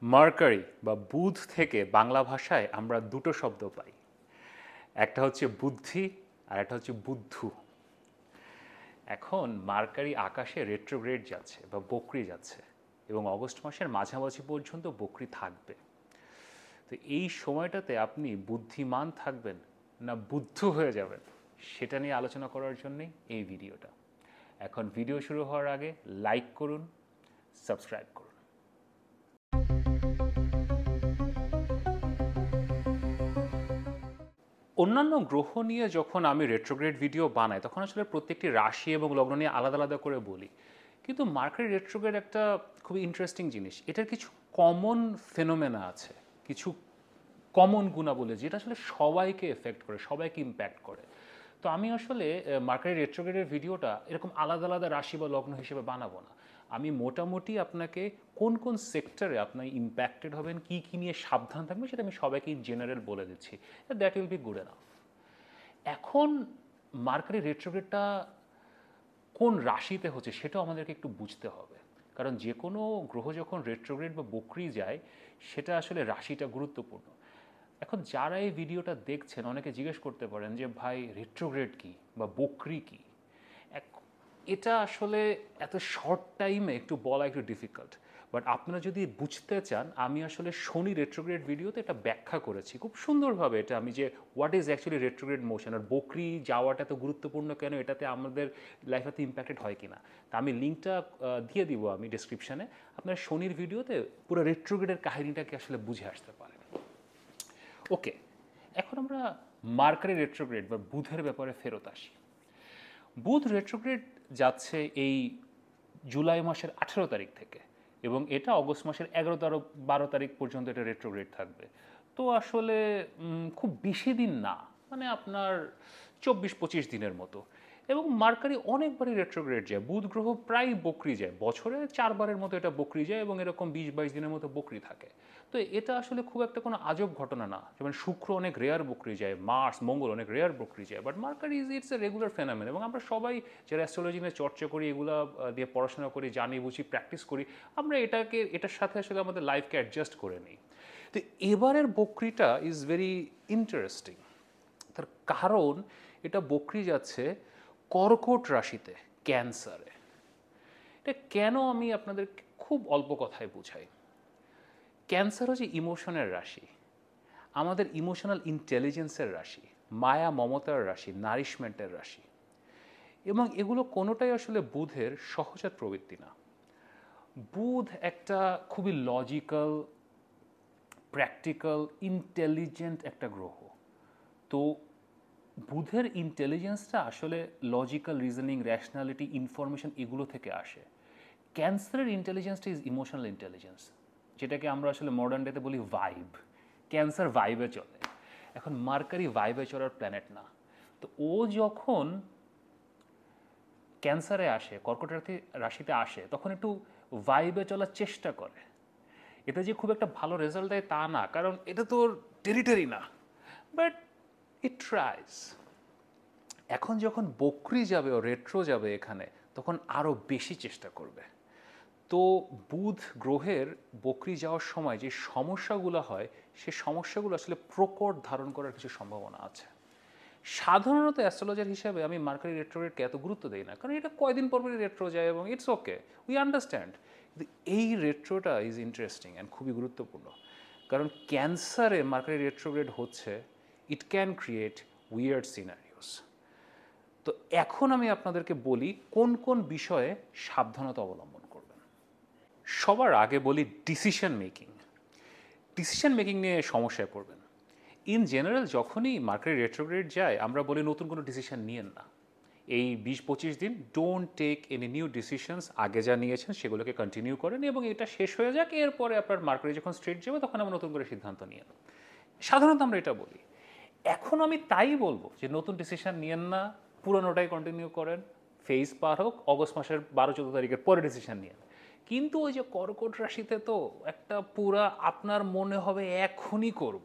Mercury বা বুধ থেকে বাংলা ভাষায় আমরা দুটো শব্দ পাই। একটা হচ্ছে বুদ্ধি আর একটা হচ্ছে বুদ্ধু। এখন মার্কারি আকাশে রেট্রোগ্রেড যাচ্ছে বা বক্রি যাচ্ছে এবং অগস্ট মাসের মাঝামাঝি পর্যন্ত বক্রি থাকবে। তো এই সময়টাতে আপনি বুদ্ধিমান থাকবেন না বুদ্ধ হয়ে যাবেন, সেটা নিয়ে আলোচনা করার জন্যই এই ভিডিওটা। এখন ভিডিও শুরু হওয়ার আগে লাইক করুন, সাবস্ক্রাইব করুন। অন্যান্য গ্রহ নিয়ে যখন আমি রেট্রোগ্রেড ভিডিও বানাই তখন আসলে প্রত্যেকটি রাশি এবং লগ্ন নিয়ে আলাদা আলাদা করে বলি, কিন্তু মার্কারি রেট্রোগ্রেড একটা খুবই ইন্টারেস্টিং জিনিস। এটার কিছু কমন ফেনোমেনা আছে, কিছু কমন গুণাবলী যেটা আসলে সবাইকে এফেক্ট করে, সবাইকে ইম্প্যাক্ট করে। তো আমি আসলে মার্কারি রেট্রোগ্রেডের ভিডিওটা এরকম আলাদা আলাদা রাশি বা লগ্ন হিসেবে বানাবো না। আমি মোটামুটি আপনাকে কোন কোন সেক্টরে আপনি ইম্প্যাক্টেড হবেন, কী কী নিয়ে সাবধান থাকবেন, সেটা আমি সবাইকে ইন জেনারেল বলে দিচ্ছি। That will be good enough. এখন মার্কারি রেট্রোগ্রেডটা কোন রাশিতে হচ্ছে সেটাও আমাদেরকে একটু বুঝতে হবে, কারণ যে কোনো গ্রহ যখন রেট্রোগ্রেড বা বক্রি যায় সেটা আসলে রাশিটা গুরুত্বপূর্ণ। এখন যারা এই ভিডিওটা দেখছেন অনেকে জিজ্ঞেস করতে পারেন যে ভাই রেট্রোগ্রেড কি বা বক্রি কি। এটা আসলে এত শর্ট টাইমে একটু বলা একটু ডিফিকাল্ট, বাট আপনারা যদি বুঝতে চান আমি আসলে শনি রেট্রোগ্রেড ভিডিওতে এটা ব্যাখ্যা করেছি খুব সুন্দরভাবে। এটা আমি যে what is actually retrograde motion আর বকরি যাওয়াটা এত গুরুত্বপূর্ণ কেন, এটাতে আমাদের লাইফেতে ইম্প্যাক্টেড হয় কিনা, তা আমি লিঙ্কটা দিয়ে দিব আমি ডিসক্রিপশানে। আপনার শনির ভিডিওতে পুরো রেট্রোগ্রেডের কাহিনীটাকে আসলে বুঝে আসতে পারেন। ওকে, এখন আমরা মার্কারি রেট্রোগ্রেড বা বুধের ব্যাপারে ফেরত আসি। বুধ রেট্রোগ্রেড যাচ্ছে এই জুলাই মাসের 18 তারিখ থেকে এবং এটা অগস্ট মাসের 11-12 তারিখ পর্যন্ত এটা রেট্রোগ্রেড থাকবে। তো আসলে খুব বেশি দিন না, মানে আপনার 24-25 দিনের মতো। এবং মার্কারি অনেকবারই রেট্রোগ্রেড যায়, বুধ গ্রহ প্রায় বকরি যায়, বছরে 4বারের মতো এটা বকরি যায় এবং এরকম 20-22 দিনের মতো বকরি থাকে। তো এটা আসলে খুব একটা কোনো আজব ঘটনা না। যেমন শুক্র অনেক রেয়ার বকরি যায়, মার্স মঙ্গল অনেক রেয়ার বকরি যায়, but Mercury it's a regular phenomenon. এবং আমরা সবাই যারা অ্যাস্ট্রোলজি নিয়ে চর্চা করি, এগুলো দিয়ে পড়াশোনা করি, জানি বুঝি, প্র্যাকটিস করি, আমরা এটার সাথে আসলে আমাদের লাইফকে অ্যাডজাস্ট করে নিই। তো এবারের বকরিটা ইজ ভেরি ইন্টারেস্টিং। তার কারণ এটা বকরি যাচ্ছে কর্কট রাশিতে, ক্যান্সারে। এটা কেন আমি আপনাদের খুব অল্প কথায় বুঝাই। ক্যান্সার হচ্ছে ইমোশনের রাশি, আমাদের ইমোশনাল ইন্টেলিজেন্সের রাশি, মায়া মমতার রাশি, নারিশমেন্টের রাশি। এবং এগুলো কোনোটাই আসলে বুধের সহজাত প্রবৃত্তি না। বুধ একটা খুবই লজিক্যাল, প্র্যাকটিক্যাল, ইন্টেলিজেন্ট একটা গ্রহ। তো বুধের ইন্টেলিজেন্সটা আসলে লজিক্যাল রিজনিং, র্যাশনালিটি, ইনফরমেশন এগুলো থেকে আসে। ক্যান্সারের ইন্টেলিজেন্সটা ইজ ইমোশনাল ইন্টেলিজেন্স, যেটাকে আমরা আসলে মডার্ন ডেতে বলি ভাইব। ক্যান্সার ভাইবে চলে। এখন মার্কারি ভাইবে চলার প্ল্যানেট না। তো ও যখন ক্যান্সারে আসে, কর্কট রাশিতে আসে, তখন একটু ভাইবে চলার চেষ্টা করে। এতে যে খুব একটা ভালো রেজাল্ট দেয় তা না, কারণ এটা তোর টেরিটরি না, বাট ইট ট্রাইজ। এখন যখন বকরি যাবে ও রেট্রো যাবে এখানে, তখন আরও বেশি চেষ্টা করবে। তো বুধ গ্রহের বকরি যাওয়ার সময় যে সমস্যাগুলো হয়, সে সমস্যাগুলো আসলে প্রকট ধারণ করার কিছু সম্ভাবনা আছে। সাধারণত অ্যাস্ট্রোলজার হিসাবে আমি মার্কারি রেট্রোগ্রেডকে এত গুরুত্ব দিই না, কারণ এটা কয়দিন পর পরই রেট্রো যায় এবং ইটস ওকে, উই আন্ডারস্ট্যান্ড। কিন্তু এই রেট্রোটা ইজ ইন্টারেস্টিং অ্যান্ড খুবই গুরুত্বপূর্ণ, কারণ ক্যান্সারে মার্কারি রেট্রোগ্রেড হচ্ছে, it can create weird scenarios. তো এখন আমি আপনাদেরকে বলি কোন কোন বিষয়ে সাবধানতা অবলম্বন করবেন। সবার আগে বলি ডিসিশন মেকিং। ডিসিশন মেকিং নিয়ে সমস্যায় পড়বেন। ইন জেনারেল যখনই মার্কারি রেট্রোগ্রেড যায় আমরা বলি নতুন কোনো ডিসিশন নিয়েন না। এই 20-25 দিন don't take any new decisions, আগে যা নিয়েছেন সেগুলোকে কন্টিনিউ করেন এবং এটা শেষ হয়ে যাক, এরপরে আপনার মার্কারি যখন স্ট্রেট যাবে তখন আমরা নতুন করে সিদ্ধান্ত নিয়ে নেব। সাধারণত আমরা এটা বলি। এখন আমি তাই বলবো যে নতুন ডিসিশন নিয়েন না, পুরনোটাই কন্টিনিউ করেন, ফেজ পার হোক, অগস্ট মাসের 12-14 তারিখের পরে ডিসিশন নিয়েন। কিন্তু ওই যে কর্কট রাশিতে তো একটা পুরা আপনার মনে হবে এখনই করব,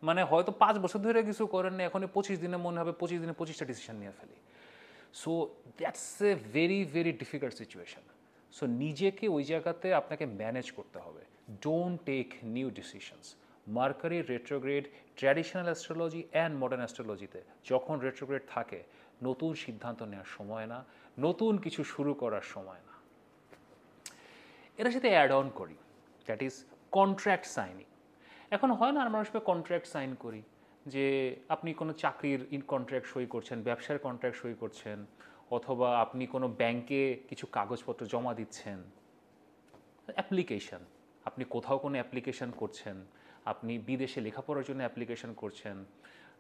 মানে হয়তো 5 বছর ধরে কিছু করেন না, এখনই 25 দিনে মনে হবে 25 দিনে 25টা ডিসিশন নিয়ে ফেলি। So that's a very very difficult situation. So নিজেকে ওই জায়গাতে আপনাকে ম্যানেজ করতে হবে। don't take new decisions. Mercury retrograde traditional astrology and modern অ্যাস্ট্রোলজিতে যখন রেট্রোগ্রেড থাকে, নতুন সিদ্ধান্ত নেওয়ার সময় না, নতুন কিছু শুরু করার সময় না। এটার সাথে অ্যাড অন করি, দ্যাট ইজ কন্ট্রাক্ট সাইনিং। এখন হয় না আমরা সবাই কন্ট্রাক্ট সাইন করি, যে আপনি কোনো চাকরির কন্ট্রাক্ট সই করছেন, ব্যবসার কন্ট্রাক্ট সই করছেন, অথবা আপনি কোনো ব্যাংকে কিছু কাগজপত্র জমা দিচ্ছেন। অ্যাপ্লিকেশন, আপনি কোথাও কোনো অ্যাপ্লিকেশন করছেন, আপনি বিদেশে লেখাপড়ার জন্য অ্যাপ্লিকেশন করছেন,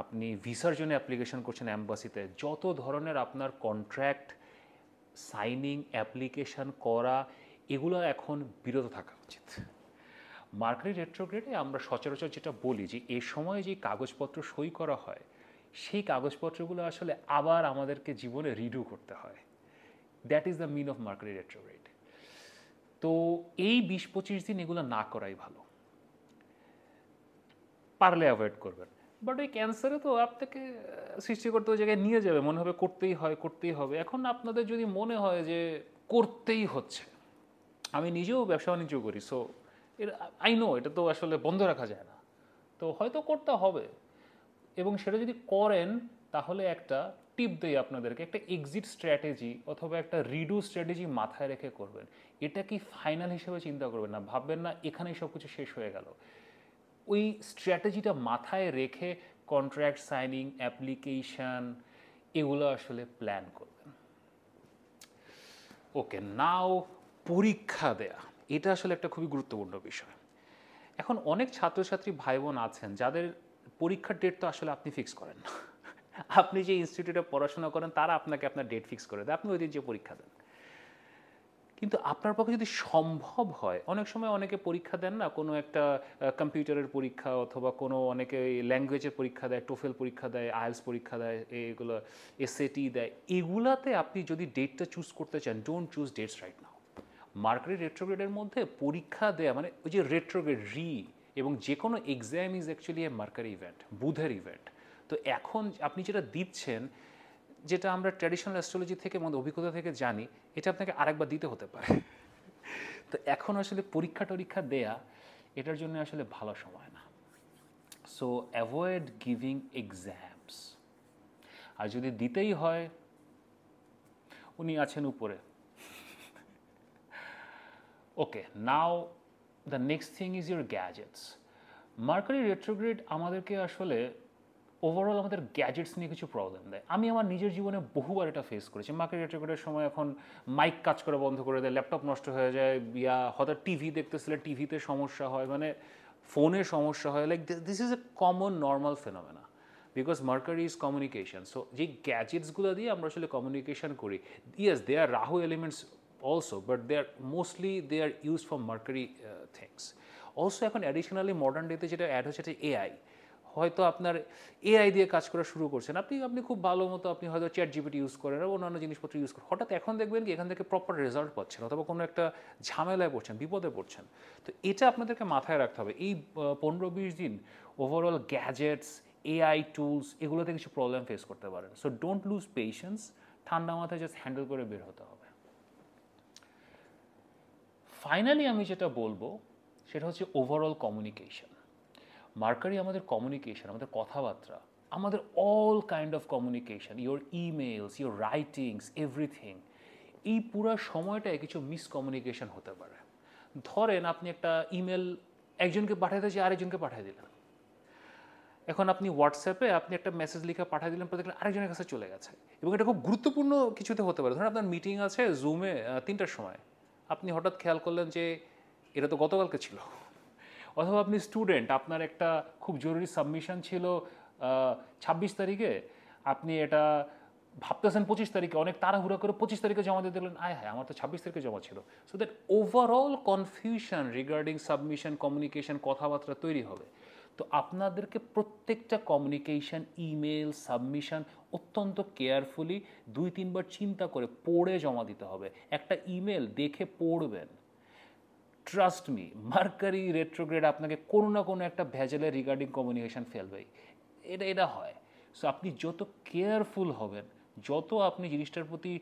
আপনি ভিসার জন্য অ্যাপ্লিকেশন করছেন অ্যাম্বাসিতে, যত ধরনের আপনার কন্ট্রাক্ট সাইনিং অ্যাপ্লিকেশন করা, এগুলো এখন বিরত থাকা উচিত। মার্কারি রেট্রোগ্রেডে আমরা সচরাচর যেটা বলি যে এ সময় যে কাগজপত্র সই করা হয়, সেই কাগজপত্রগুলো আসলে আবার আমাদেরকে জীবনে রিডু করতে হয়। That is the mean of Mercury retrograde. তো এই 20-25 দিন এগুলো না করাই ভালো, পারলে অ্যাভয়েড করবেন। বাট ওই ক্যান্সারে তো আপনাকে সৃষ্টিকর্তা ওই জায়গায় নিয়ে যাবে, মনে হবে করতেই হয়, করতেই হবে। এখন আপনাদের যদি মনে হয় যে করতেই হচ্ছে, আমি নিজেও ব্যবসা বাণিজ্য করি, সো আই নো এটা তো আসলে বন্ধ রাখা যায় না, তো হয়তো করতে হবে। এবং সেটা যদি করেন, তাহলে একটা টিপ দেই আপনাদেরকে, একটা এক্সিট স্ট্র্যাটেজি অথবা একটা রিডু স্ট্র্যাটেজি মাথায় রেখে করবেন। এটা কি ফাইনাল হিসেবে চিন্তা করবেন না, ভাববেন না এখানেই সব কিছু শেষ হয়ে গেল। ওই স্ট্র্যাটেজিটা মাথায় রেখে কন্ট্রাক্ট সাইনিং, অ্যাপ্লিকেশান, এগুলো আসলে প্ল্যান করবেন। ওকে, নাও পরীক্ষা দেয়া, এটা আসলে একটা খুবই গুরুত্বপূর্ণ বিষয়। এখন অনেক ছাত্রছাত্রী ভাই বোন আছেন যাদের পরীক্ষার ডেট তো আসলে আপনি ফিক্স করেন না। আপনি যে ইনস্টিটিউটে পড়াশোনা করেন তারা আপনাকে আপনার ডেট ফিক্স করে দেয়, আপনি ওই দিন যে পরীক্ষা দেন। কিন্তু আপনার পক্ষে যদি সম্ভব হয়, অনেক সময় অনেকে পরীক্ষা দেন না, কোনো একটা কম্পিউটারের পরীক্ষা অথবা কোনো অনেকে ল্যাঙ্গুয়েজের পরীক্ষা দেয়, টোফেল পরীক্ষা দেয়, আইএলটিএস পরীক্ষা দেয়, এগুলো এসএটি দেয়। এগুলাতে আপনি যদি ডেটটা চুজ করতে চান, don't choose dates right now. Mercury রেট্রোগ্রেডের মধ্যে পরীক্ষা দেয়া মানে ওই যে রেট্রোগ্রেড এবং যে কোনো exam is actually A mercury event, বুধের ইভেন্ট। তো এখন আপনি যেটা দিচ্ছেন, যেটা আমরা ট্র্যাডিশনাল অ্যাস্ট্রোলজি থেকে আমাদের অভিজ্ঞতা থেকে জানি, এটা আপনাকে আরেকবার দিতে হতে পারে। তো এখন আসলে পরীক্ষা টরীক্ষা দেয়া এটার জন্য আসলে ভালো সময় না। So avoid giving exams. আর যদি দিতেই হয়, উনি আছেন উপরে। Okay, now the next thing is your gadgets. Mercury retrograde আমাদেরকে আসলে ওভারঅল আমাদের গ্যাজেটস নিয়ে কিছু প্রবলেম দেয়। আমি আমার নিজের জীবনে বহুবার এটা ফেস করেছি। মার্কারি রেট্রোগ্রেডের সময় এখন মাইক কাজ করা বন্ধ করে দেয়, ল্যাপটপ নষ্ট হয়ে যায়, ইয়া হয়তো টিভি দেখতেছিলে টিভিতে সমস্যা হয়, মানে ফোনে সমস্যা হয়। Like this is a common normal phenomena, because Mercury is communication. So যে গ্যাজেটসগুলো দিয়ে আমরা আসলে কমিউনিকেশন করি, yes they are Rahu elements also, but they are mostly they are use for Mercury things. Also এখন অ্যাডিশনালি মডার্ন ডেতে যেটা add হচ্ছে সেটা এআই। হয়তো আপনার এআই দিয়ে কাজ করা শুরু করছেন, আপনি খুব ভালো মতো আপনি হয়তো চ্যাট জিপিটি ইউজ করেন, অন্যান্য জিনিসপত্র ইউজ করেন, হঠাৎ এখন দেখবেন কি এখান থেকে প্রপার রেজাল্ট পাচ্ছেন, অথবা কোনো একটা ঝামেলায় পড়ছেন, বিপদে পড়ছেন। তো এটা আপনাদেরকে মাথায় রাখতে হবে। এই 15-20 দিন ওভারঅল গ্যাজেটস, এআই টুলস, এগুলোতে কিছু প্রবলেম ফেস করতে পারেন। সো ডোন্ট লুজ পেশেন্স, ঠান্ডা মাথায় জাস্ট হ্যান্ডেল করে বের হতে হবে। ফাইনালি আমি যেটা বলবো সেটা হচ্ছে ওভারঅল কমিউনিকেশন। মার্কারি আমাদের কমিউনিকেশন, আমাদের কথাবার্তা, আমাদের all kind of communication, your emails, your writings, everything, এই পুরো সময়টায় কিছু মিসকমিউনিকেশন হতে পারে। ধরেন আপনি একটা ইমেল একজনকে পাঠাতে চেয়ে আরেকজনকে পাঠিয়ে দিলেন। এখন আপনি হোয়াটসঅ্যাপে আপনি একটা মেসেজ লিখে পাঠিয়ে দিলেন, পরে দেখলেন আরেকজনের কাছে চলে গেছে। এবং এটা খুব গুরুত্বপূর্ণ কিছুতে হতে পারে। ধরুন আপনার মিটিং আছে জুমে 3টার সময়, আপনি হঠাৎ খেয়াল করলেন যে এটা তো গতকালকে ছিল। অথবা আপনি স্টুডেন্ট, আপনার একটা খুব জরুরি সাবমিশন ছিল 26 তারিখে, আপনি এটা ভাবতেছেন 25 তারিখে, অনেক তাড়াহুড়া করে 25 তারিখে জমা দিয়ে দিলেন, আয় হ্যাঁ আমার তো 26 তারিখে জমা ছিল। So that overall confusion regarding submission, communication, কথাবার্তা তৈরি হবে। তো আপনাদেরকে প্রত্যেকটা কমিউনিকেশন, ইমেল, সাবমিশন অত্যন্ত কেয়ারফুলি 2-3 বার চিন্তা করে পড়ে জমা দিতে হবে। একটা ইমেল দেখে পড়বেন, ট্রাস্ট মি, মার্কারি রেট্রোগ্রেড আপনাকে কোনো না কোনো একটা ভেজালে রিগার্ডিং কমিউনিকেশন ফেলবেই। এটা হয়। সো আপনি যত কেয়ারফুল হবেন, যত আপনি জিনিসটার প্রতি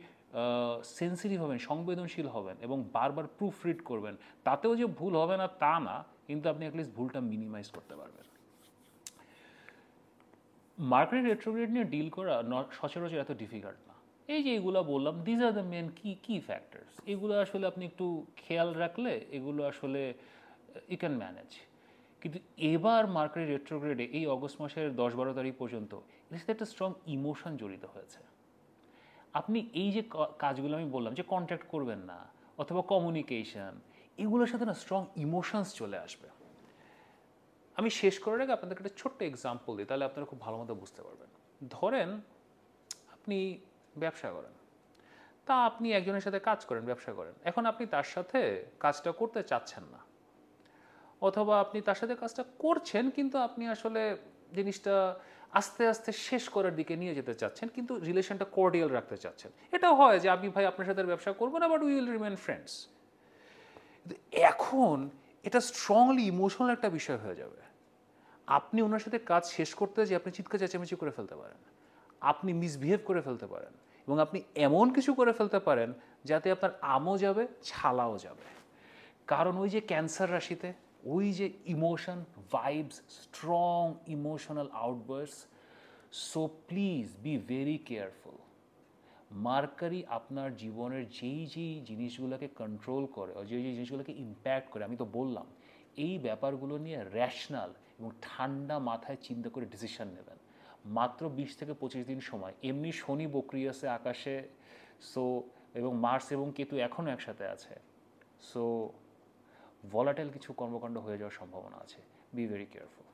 সেন্সিটিভ হবেন, সংবেদনশীল হবেন এবং বারবার প্রুফ রিড করবেন। তাতেও যে ভুল হবে না তা না, কিন্তু আপনি অ্যাটলিস্ট ভুলটা মিনিমাইজ করতে পারবেন। মার্কেট রেট্রোগ্রেড নিয়ে ডিল করা সচরাচর এত ডিফিকাল্ট না। এই যে এগুলো বললাম, দিজ আর দ্য মেন কি ফ্যাক্টরস, এগুলো আসলে আপনি একটু খেয়াল রাখলে এগুলো আসলে ইউ ক্যান ম্যানেজ। কিন্তু এবার মার্কেট রেট্রোগ্রেডে এই অগস্ট মাসের 10-12 তারিখ পর্যন্ত এর সাথে একটা স্ট্রং ইমোশন জড়িত হয়েছে। আপনি এই যে কাজগুলো আমি বললাম যে কন্ট্যাক্ট করবেন না অথবা কমিউনিকেশন, এগুলোর সাথে না স্ট্রং ইমোশনস চলে আসবে। আমি শেষ করার আগে আপনাদেরকে একটা ছোট্ট এক্সাম্পল দিই, তাহলে আপনারা খুব ভালো মতো বুঝতে পারবেন। ধরেন আপনি ব্যবসা করেন, তা আপনি একজনের সাথে কাজ করেন, ব্যবসা করেন, এখন আপনি তার সাথে কাজটা করতে চাচ্ছেন না, অথবা আপনি তার সাথে কাজটা করছেন কিন্তু আপনি আসলে জিনিসটা আস্তে আস্তে শেষ করার দিকে নিয়ে যেতে চাচ্ছেন, কিন্তু রিলেশনটা কর্ডিয়াল রাখতে চাচ্ছেন। এটাও হয় যে আমি ভাই আপনার সাথে ব্যবসা করবো না, but we will remain friends. এখন এটা স্ট্রংলি ইমোশনাল একটা বিষয় হয়ে যাবে। আপনি ওনার সাথে কাজ শেষ করতে যে আপনি চিৎকার চেঁচামেচি করে ফেলতে পারেন, আপনি মিসবিহেভ করে ফেলতে পারেন, এবং আপনি এমন কিছু করে ফেলতে পারেন যাতে আপনার আমও যাবে, ছালাও যাবে। কারণ ওই যে ক্যান্সার রাশিতে ওই যে emotion, vibes, strong emotional outburst. So please be very careful. Mercury আপনার জীবনের যেই জিনিসগুলোকে কন্ট্রোল করে, যেই জিনিসগুলোকে ইম্প্যাক্ট করে, আমি তো বললাম, এই ব্যাপারগুলো নিয়ে র্যাশনাল এবং ঠান্ডা মাথায় চিন্তা করে ডিসিশন নেবেন। মাত্র 20 থেকে 25 দিন সময়, এমনি শনি বক্রি আছে আকাশে, সো এবং মার্স এবং কেতু এখনও একসাথে আছে। সো ভলাটাইল কিছু কর্মকাণ্ড হয়ে যাওয়ার সম্ভাবনা আছে। B very careful.